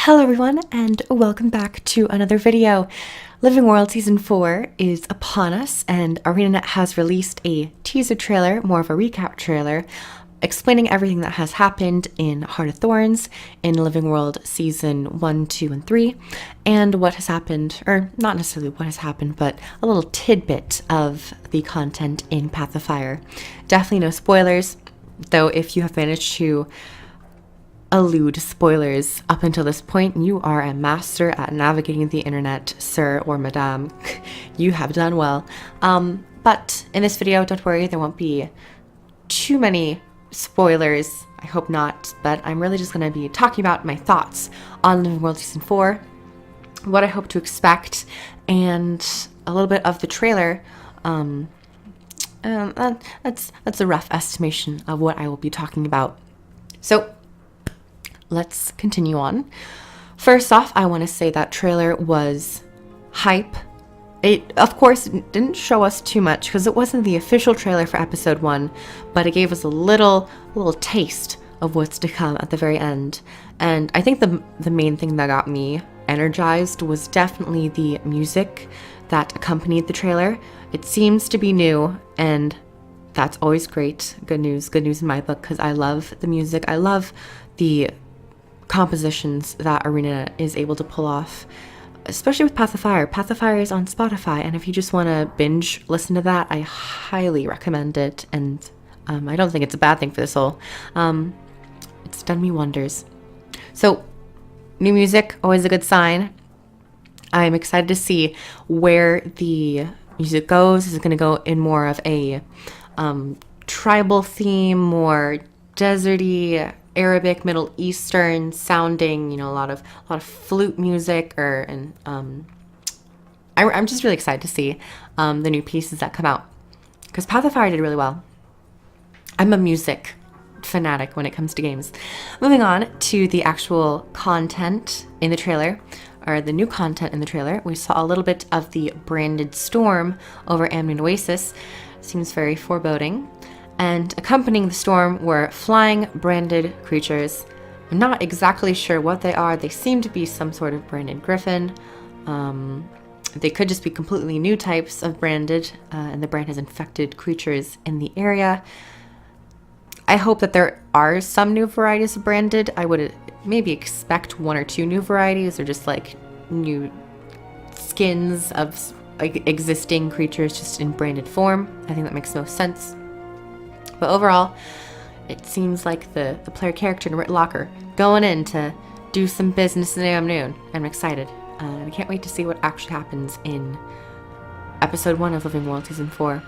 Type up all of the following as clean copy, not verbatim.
Hello everyone and welcome back to another video. Living World Season 4 is upon us and ArenaNet has released a teaser trailer, more of a recap trailer, explaining everything that has happened in Heart of Thorns, in Living World Season 1, 2, and 3, and what has happened, or not necessarily what has happened, but a little tidbit of the content in Path of Fire. Definitely no spoilers, though if you have managed to elude spoilers up until this point, you are a master at navigating the internet, sir or madame. You have done well. But in this video, don't worry, there won't be too many spoilers. I hope not, but I'm really just going to be talking about my thoughts on Living World Season 4, what I hope to expect, and a little bit of the trailer. That's a rough estimation of what I will be talking about. So let's continue on. First off, I want to say that trailer was hype. It, of course, didn't show us too much because it wasn't the official trailer for episode 1, but it gave us a little taste of what's to come at the very end. And I think the main thing that got me energized was definitely the music that accompanied the trailer. It seems to be new, and that's always great. Good news in my book, because I love the music. I love the compositions that Arena is able to pull off, especially with Path of Fire. Path of Fire is on Spotify, and if you just want to binge listen to that, I highly recommend it, and I don't think it's a bad thing for the soul. It's done me wonders. So, new music, always a good sign. I'm excited to see where the music goes. Is it going to go in more of a tribal theme, more deserty, Arabic, Middle Eastern sounding, a lot of flute music, I'm just really excited to see the new pieces that come out, because Path of Fire did really well. I'm a music fanatic when it comes to games. Moving on to the actual content in the trailer, or the new content in the trailer, we saw a little bit of the branded storm over Amnion Oasis. Seems very foreboding. And accompanying the storm were flying branded creatures. I'm not exactly sure what they are. They seem to be some sort of branded griffin. They could just be completely new types of branded, and the brand has infected creatures in the area. I hope that there are some new varieties of branded. I would maybe expect 1 or 2 new varieties, or just like new skins of existing creatures just in branded form. I think that makes most sense. But overall, it seems like the player character in Ritlocker going in to do some business in Amnoon. I'm excited. I can't wait to see what actually happens in episode 1 of Living World Season 4.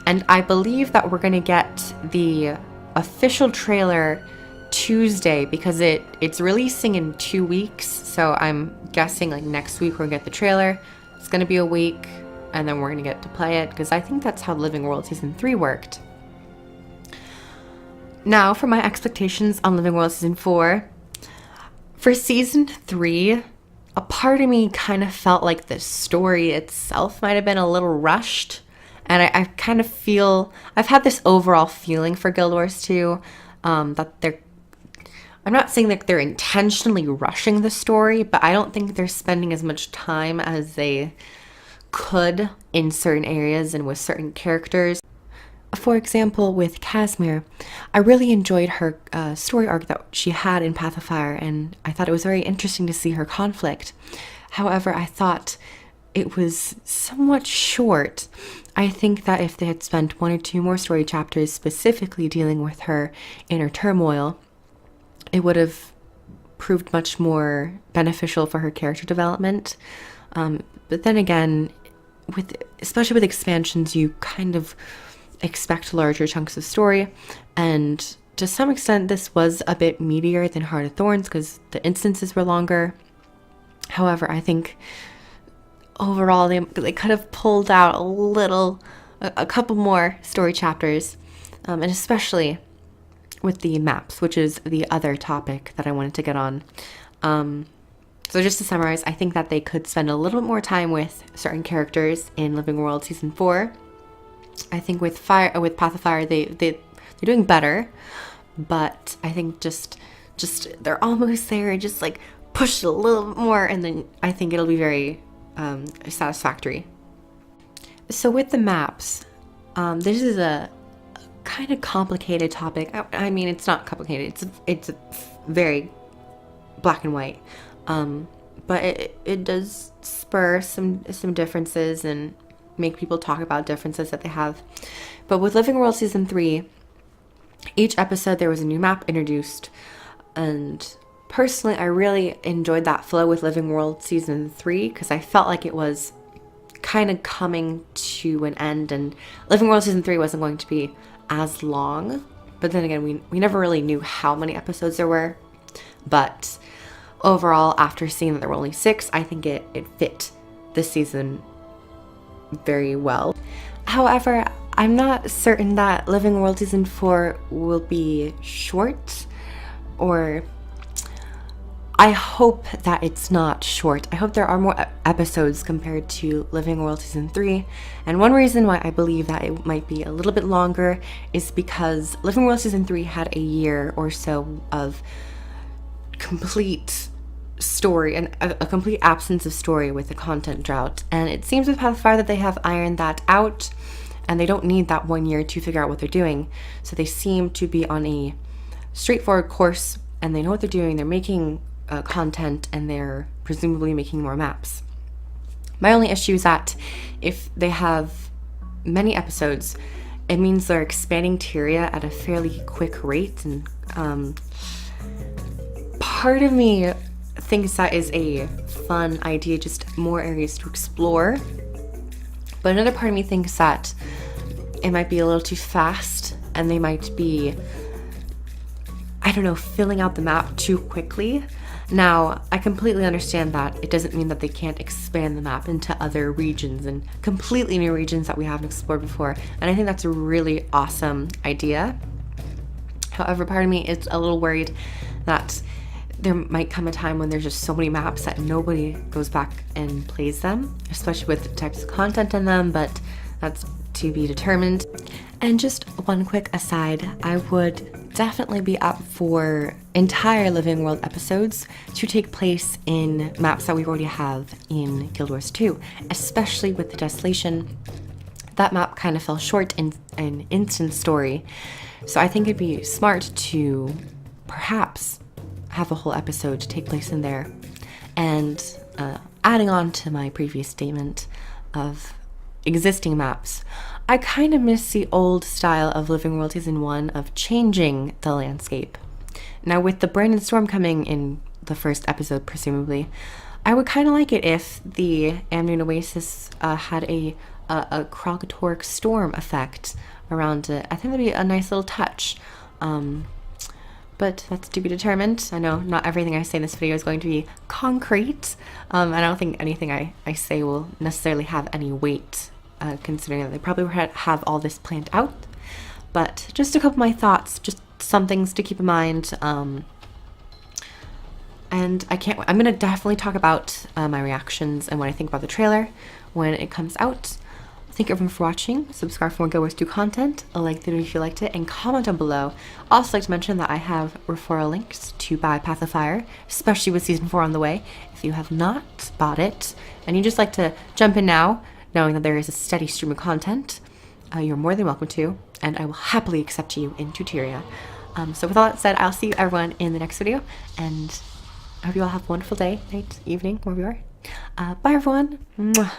And I believe that we're going to get the official trailer Tuesday, because it's releasing in 2 weeks. So I'm guessing like next week we're going to get the trailer. It's going to be a week, and then we're going to get to play it, because I think that's how Living World Season 3 worked. Now, for my expectations on Living World Season 4. For Season 3, a part of me kind of felt like the story itself might have been a little rushed. And I kind of feel, I've had this overall feeling for Guild Wars 2, that I'm not saying that they're intentionally rushing the story, but I don't think they're spending as much time as they could in certain areas and with certain characters. For example, with Casimir, I really enjoyed her story arc that she had in Path of Fire, and I thought it was very interesting to see her conflict. However, I thought it was somewhat short. I think that if they had spent 1 or 2 more story chapters specifically dealing with her inner turmoil, it would have proved much more beneficial for her character development. But then again, especially with expansions, you kind of expect larger chunks of story, and to some extent this was a bit meatier than Heart of Thorns because the instances were longer. However, I think overall they could have pulled out a couple more story chapters, and especially with the maps, which is the other topic that I wanted to get on. So just to summarize, I think that they could spend a little bit more time with certain characters in Living World Season 4. I think with Path of Fire, they're doing better, but I think just they're almost there, just like push it a little bit more, and then I think it'll be very satisfactory. So with the maps, this is a kind of complicated topic. I mean, it's not complicated. It's very black and white, but it does spur some differences and make people talk about differences that they have. But with Living World Season 3, each episode there was a new map introduced, and personally I really enjoyed that flow with Living World Season 3 because I felt like it was kind of coming to an end, and Living World Season 3 wasn't going to be as long. But then again, we never really knew how many episodes there were. But overall, after seeing that there were only 6, I think it fit this season very well. However, I'm not certain that Living World Season 4 will be short, or I hope that it's not short. I hope there are more episodes compared to Living World Season 3. And one reason why I believe that it might be a little bit longer is because Living World Season 3 had a year or so of complete story and a complete absence of story with the content drought. And it seems with Pathfire that they have ironed that out, and they don't need that 1 year to figure out what they're doing. So they seem to be on a straightforward course, and they know what they're doing. They're making content, and they're presumably making more maps. My only issue is that if they have many episodes, it means they're expanding Tyria at a fairly quick rate, and part of me thinks that is a fun idea, just more areas to explore. But another part of me thinks that it might be a little too fast, and they might be, I don't know, filling out the map too quickly. Now, I completely understand that. It doesn't mean that they can't expand the map into other regions and completely new regions that we haven't explored before. And I think that's a really awesome idea. However, part of me is a little worried that there might come a time when there's just so many maps that nobody goes back and plays them, especially with the types of content in them, but that's to be determined. And just one quick aside, I would definitely be up for entire Living World episodes to take place in maps that we already have in Guild Wars 2, especially with the Desolation. That map kind of fell short in an instant story, so I think it'd be smart to perhaps have a whole episode to take place in there. And adding on to my previous statement of existing maps, I kind of miss the old style of Living World Season 1 of changing the landscape. Now, with the Brandon Storm coming in the first episode, presumably, I would kind of like it if the Amnoon Oasis had a Kralkatork storm effect around it. I think that'd be a nice little touch. But that's to be determined. I know not everything I say in this video is going to be concrete. I don't think anything I say will necessarily have any weight, considering that they probably have all this planned out. But just a couple of my thoughts, just some things to keep in mind. And I'm gonna definitely talk about my reactions and what I think about the trailer when it comes out. Thank you everyone for watching. Subscribe for more Guild Wars 2 content, like the video if you liked it, and comment down below. Also like to mention that I have referral links to buy Path of Fire, especially with Season 4 on the way. If you have not bought it, and you just like to jump in now, knowing that there is a steady stream of content, you're more than welcome to, and I will happily accept you into Tyria. So with all that said, I'll see you everyone in the next video, and I hope you all have a wonderful day, night, evening, wherever you are. Bye everyone. Mwah.